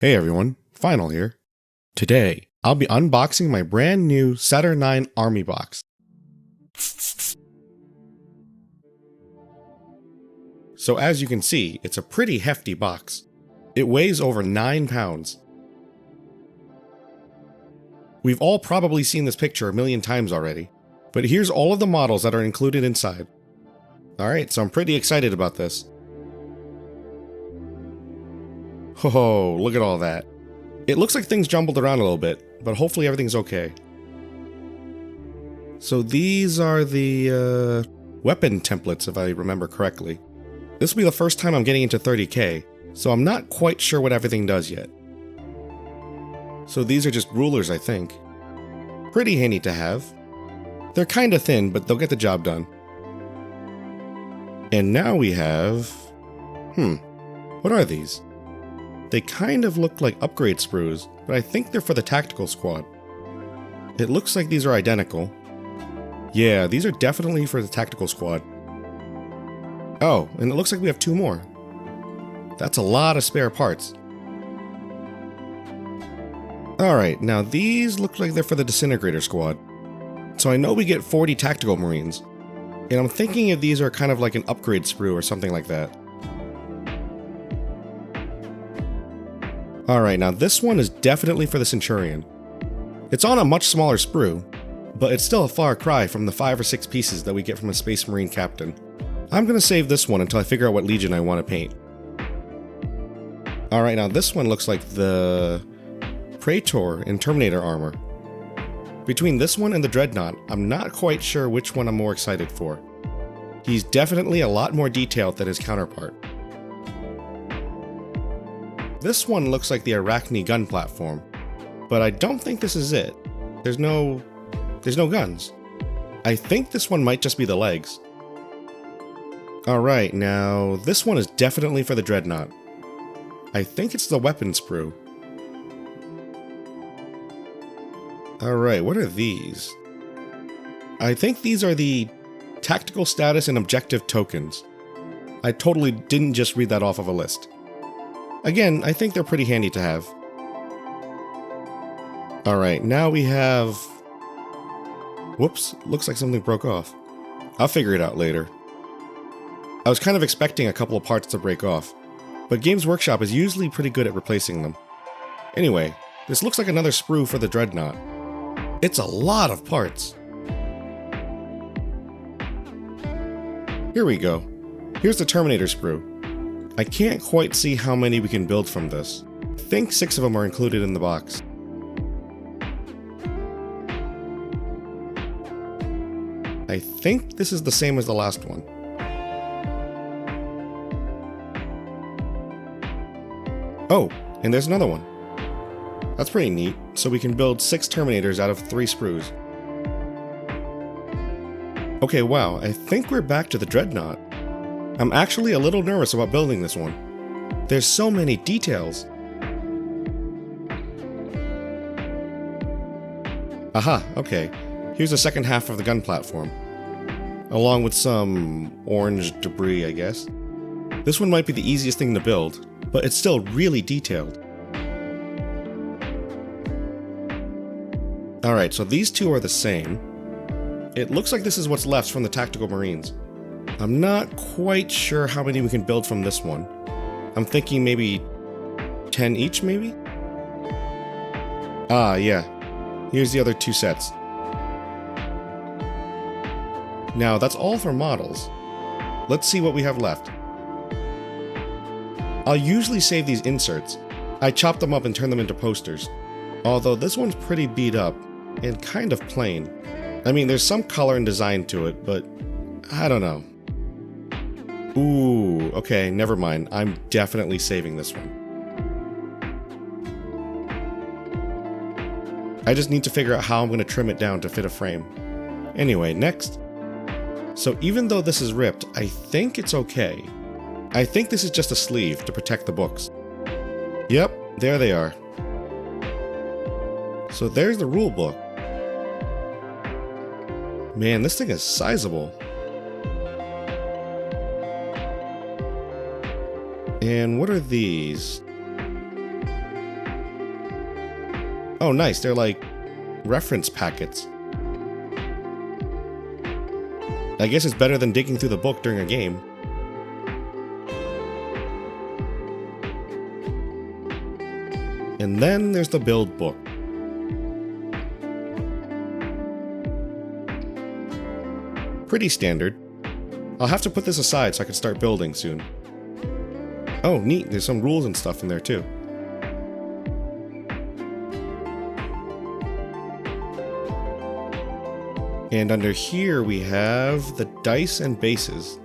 Hey everyone, Final here. Today, I'll be unboxing my brand new Saturnine Army box. So as you can see, it's a pretty hefty box. It weighs over 9 pounds. We've all probably seen this picture a million times already, but here's all of the models that are included inside. Alright, so I'm pretty excited about this. Oh, look at all that. It looks like things jumbled around a little bit, but hopefully everything's okay. So these are the weapon templates, if I remember correctly. This will be the first time I'm getting into 30k, so I'm not quite sure what everything does yet. So these are just rulers, I think. Pretty handy to have. They're kinda thin, but they'll get the job done. And now we have... what are these? They kind of look like upgrade sprues, but I think they're for the tactical squad. It looks like these are identical. Yeah, these are definitely for the tactical squad. Oh, and it looks like we have 2 more. That's a lot of spare parts. Alright, now these look like they're for the disintegrator squad. So I know we get 40 tactical marines, and I'm thinking if these are kind of like an upgrade sprue or something like that. Alright, now this one is definitely for the Centurion. It's on a much smaller sprue, but it's still a far cry from the 5 or 6 pieces that we get from a Space Marine captain. I'm gonna save this one until I figure out what Legion I want to paint. Alright, now this one looks like the Praetor in Terminator armor. Between this one and the Dreadnought, I'm not quite sure which one I'm more excited for. He's definitely a lot more detailed than his counterpart. This one looks like the Arachne gun platform, but I don't think this is it. There's no guns. I think this one might just be the legs. Alright, now this one is definitely for the Dreadnought. I think it's the weapon sprue. Alright, what are these? I think these are the tactical status and objective tokens. I totally didn't just read that off of a list. Again, I think they're pretty handy to have. Alright, now we have... Whoops, looks like something broke off. I'll figure it out later. I was kind of expecting a couple of parts to break off, but Games Workshop is usually pretty good at replacing them. Anyway, this looks like another sprue for the Dreadnought. It's a lot of parts. Here we go. Here's the Terminator sprue. I can't quite see how many we can build from this. I think 6 of them are included in the box. I think this is the same as the last one. Oh, and there's another one. That's pretty neat, so we can build 6 Terminators out of 3 sprues. Okay, wow, I think we're back to the Dreadnought. I'm actually a little nervous about building this one. There's so many details. Aha, okay. Here's the second half of the gun platform. Along with some orange debris, I guess. This one might be the easiest thing to build, but it's still really detailed. Alright, so these 2 are the same. It looks like this is what's left from the Tactical Marines. I'm not quite sure how many we can build from this one. I'm thinking maybe 10 each, maybe? Ah, yeah. Here's the other 2 sets. Now, that's all for models. Let's see what we have left. I'll usually save these inserts. I chop them up and turn them into posters. Although this one's pretty beat up and kind of plain. I mean, there's some color and design to it, but I don't know. Ooh, okay, never mind. I'm definitely saving this one. I just need to figure out how I'm going to trim it down to fit a frame. Anyway, next. So even though this is ripped, I think it's okay. I think this is just a sleeve to protect the books. Yep, there they are. So there's the rule book. Man, this thing is sizable. And what are these? Oh nice, they're like reference packets. I guess it's better than digging through the book during a game. And then there's the build book. Pretty standard. I'll have to put this aside so I can start building soon. Oh, neat, there's some rules and stuff in there too. And under here we have the dice and bases.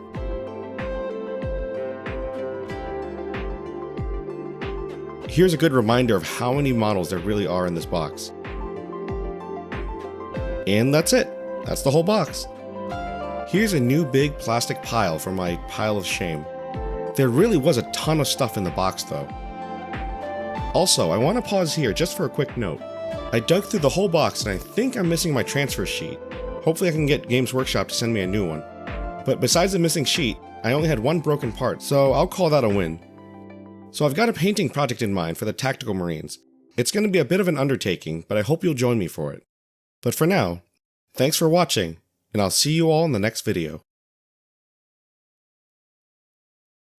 Here's a good reminder of how many models there really are in this box. And that's it. That's the whole box. Here's a new big plastic pile for my pile of shame. There really was a ton of stuff in the box though. Also, I want to pause here just for a quick note. I dug through the whole box and I think I'm missing my transfer sheet. Hopefully I can get Games Workshop to send me a new one. But besides the missing sheet, I only had one broken part, so I'll call that a win. So I've got a painting project in mind for the Tactical Marines. It's going to be a bit of an undertaking, but I hope you'll join me for it. But for now, thanks for watching, and I'll see you all in the next video.